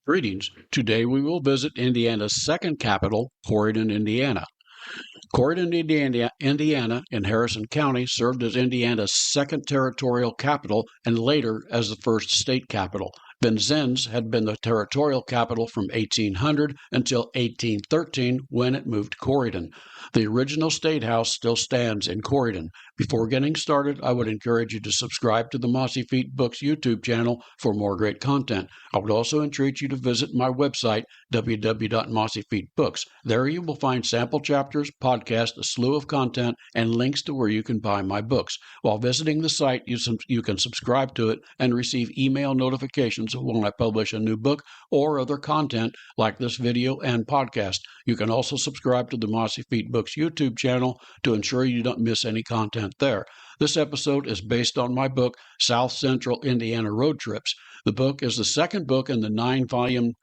Greetings. Today we will visit Indiana's second capital, Corydon, Indiana. Corydon, Indiana in Harrison County served as Indiana's second territorial capital and later as the first state capital. Vincennes had been the territorial capital from 1800 until 1813 when it moved to Corydon. The original state house still stands in Corydon. Before getting started, I would encourage you to subscribe to the Mossy Feet Books YouTube channel for more great content. I would also entreat you to visit my website, www.mossyfeetbooks. There you will find sample chapters, podcasts, a slew of content, and links to where you can buy my books. While visiting the site, you can subscribe to it and receive email notifications when I publish a new book or other content like this video and podcast. You can also subscribe to the Mossy Feet Books YouTube channel to ensure you don't miss any content there. This episode is based on my book, South Central Indiana Road Trips. The book is the second book in the 9-volume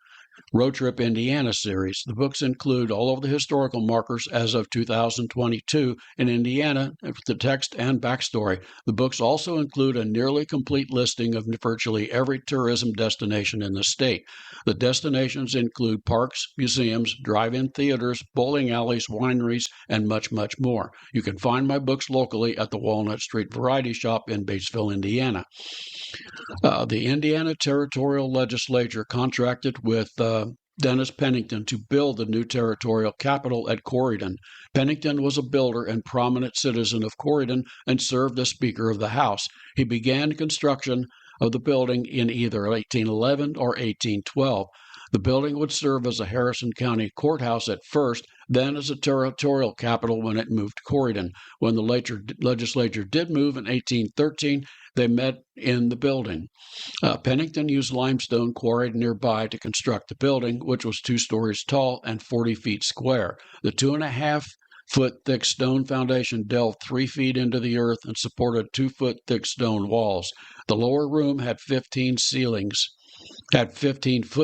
Road Trip Indiana series. The books include all of the historical markers as of 2022 in Indiana, the text and backstory. The books also include a nearly complete listing of virtually every tourism destination in the state. The destinations include parks, museums, drive-in theaters, bowling alleys, wineries, and much, much more. You can find my books locally at the Walnut Street Variety Shop in Batesville, Indiana. The Indiana Territorial Legislature contracted with Dennis Pennington to build the new territorial capital at Corydon. Pennington was a builder and prominent citizen of Corydon and served as Speaker of the House. He began construction of the building in either 1811 or 1812. The building would serve as a Harrison County courthouse at first, then as a territorial capital when it moved to Corydon. When the legislature did move in 1813, they met in the building. Pennington used limestone quarried nearby to construct the building, which was 2 stories tall and 40 feet square. The 2.5-foot thick stone foundation delved 3 feet into the earth and supported 2-foot thick stone walls. The lower room had 15-foot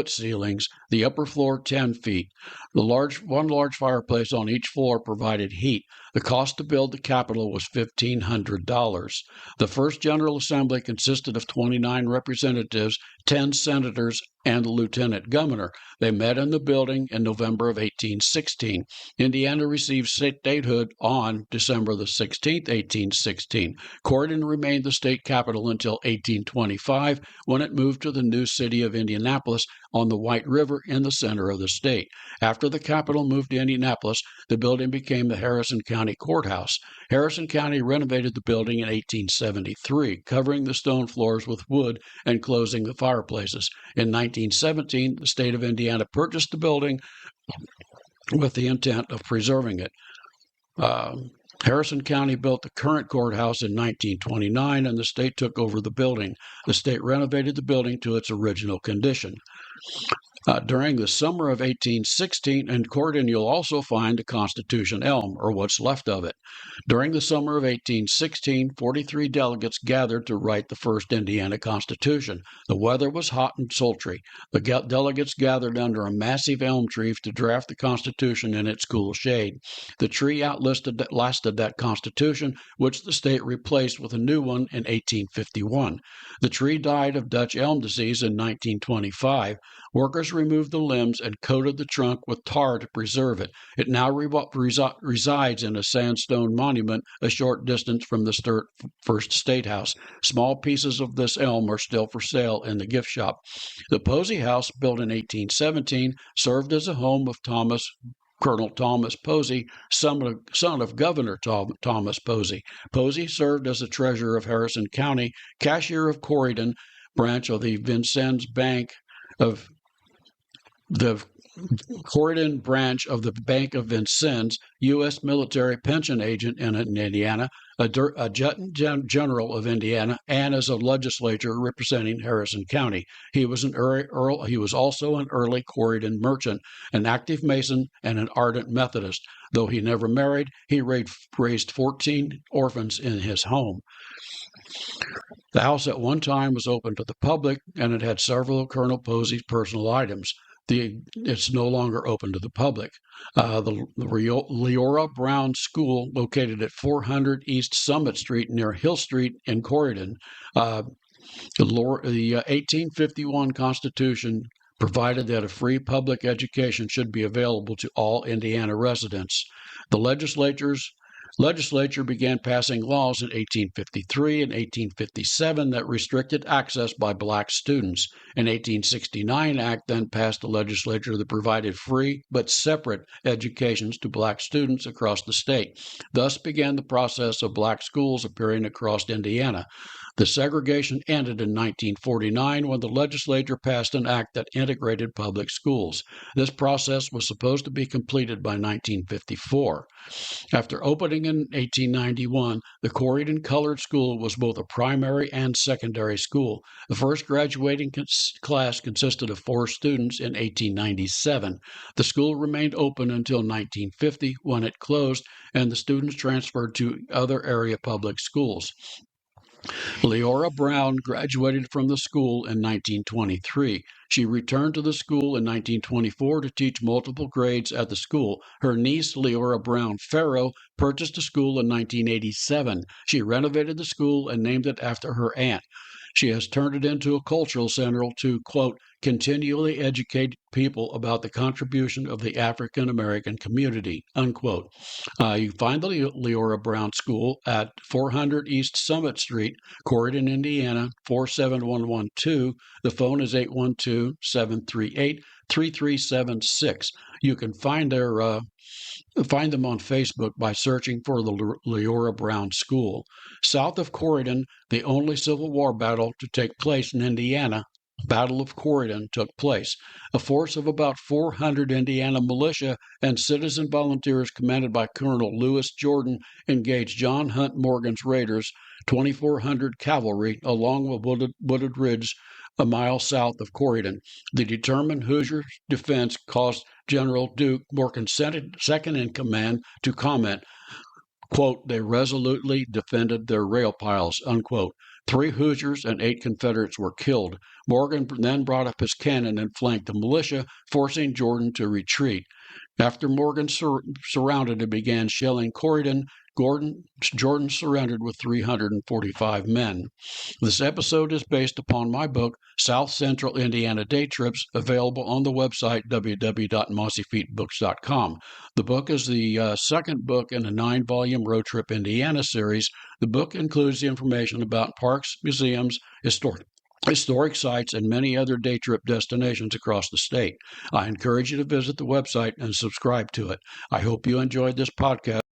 ceilings, the upper floor 10 feet. One large fireplace on each floor provided heat. The cost to build the Capitol was $1,500. The first General Assembly consisted of 29 representatives, 10 senators, and a lieutenant governor. They met in the building in November of 1816. Indiana received statehood on December the 16th, 1816. Corydon remained the state capital until 1825, when it moved to the new city of Indianapolis on the White River in the center of the state. After the capital moved to Indianapolis, the building became the Harrison County Courthouse. Harrison County renovated the building in 1873, covering the stone floors with wood and closing the fireplaces. In 1917, the state of Indiana purchased the building with the intent of preserving it. Harrison County built the current courthouse in 1929, and the state took over the building. The state renovated the building to its original condition. During the summer of 1816, in Corydon, you'll also find the Constitution Elm, or what's left of it. During the summer of 1816, 43 delegates gathered to write the first Indiana Constitution. The weather was hot and sultry. The delegates gathered under a massive elm tree to draft the Constitution in its cool shade. The tree outlasted that Constitution, which the state replaced with a new one in 1851. The tree died of Dutch elm disease in 1925. Workers removed the limbs and coated the trunk with tar to preserve it. It now resides in a sandstone monument a short distance from the first State House. Small pieces of this elm are still for sale in the gift shop. The Posey House, built in 1817, served as a home of Colonel Thomas Posey, son of Governor Thomas Posey. Posey served as the treasurer of Harrison County, cashier of Corydon branch of the Vincennes Bank of the Corydon branch of the Bank of Vincennes, U.S. military pension agent in Indiana, adjutant general of Indiana, and as a legislator representing Harrison County. He was also an early Corydon merchant, an active Mason, and an ardent Methodist. Though he never married, he raised 14 orphans in his home. The house at one time was open to the public, and it had several of Colonel Posey's personal items. It's no longer open to the public. The Leora Brown School, located at 400 East Summit Street near Hill Street in Corydon. The 1851 Constitution provided that a free public education should be available to all Indiana residents. The legislature began passing laws in 1853 and 1857 that restricted access by black students. An 1869 act then passed the legislature that provided free but separate educations to black students across the state. Thus began the process of black schools appearing across Indiana. The segregation ended in 1949 when the legislature passed an act that integrated public schools. This process was supposed to be completed by 1954. After opening in 1891, the Corydon Colored School was both a primary and secondary school. The first graduating class consisted of 4 students in 1897. The school remained open until 1950 when it closed and the students transferred to other area public schools. Leora Brown graduated from the school in 1923. She returned to the school in 1924 to teach multiple grades at the school. Her niece, Leora Brown Farrow, purchased the school in 1987. She renovated the school and named it after her aunt. She has turned it into a cultural center to, quote, continually educate people about the contribution of the African American community, unquote. You find the Leora Brown School at 400 East Summit Street, Corydon, Indiana, 47112. The phone is 812-738-3376. You can find them on Facebook by searching for the Leora Brown School. South of Corydon, the only Civil War battle to take place in Indiana, Battle of Corydon, took place. A force of about 400 Indiana militia and citizen volunteers commanded by Colonel Lewis Jordan engaged John Hunt Morgan's raiders, 2,400 cavalry, along a wooded ridge a mile south of Corydon. The determined Hoosier defense caused General Duke, Morgan's second in command, to comment, quote, they resolutely defended their rail piles, unquote. 3 Hoosiers and 8 Confederates were killed. Morgan then brought up his cannon and flanked the militia, forcing Jordan to retreat. After Morgan surrounded and began shelling Corydon, Jordan surrendered with 345 men. This episode is based upon my book, South Central Indiana Day Trips, available on the website www.mossyfeetbooks.com. The book is the second book in a 9-volume Road Trip Indiana series. The book includes the information about parks, museums, historic sites, and many other day trip destinations across the state. I encourage you to visit the website and subscribe to it. I hope you enjoyed this podcast.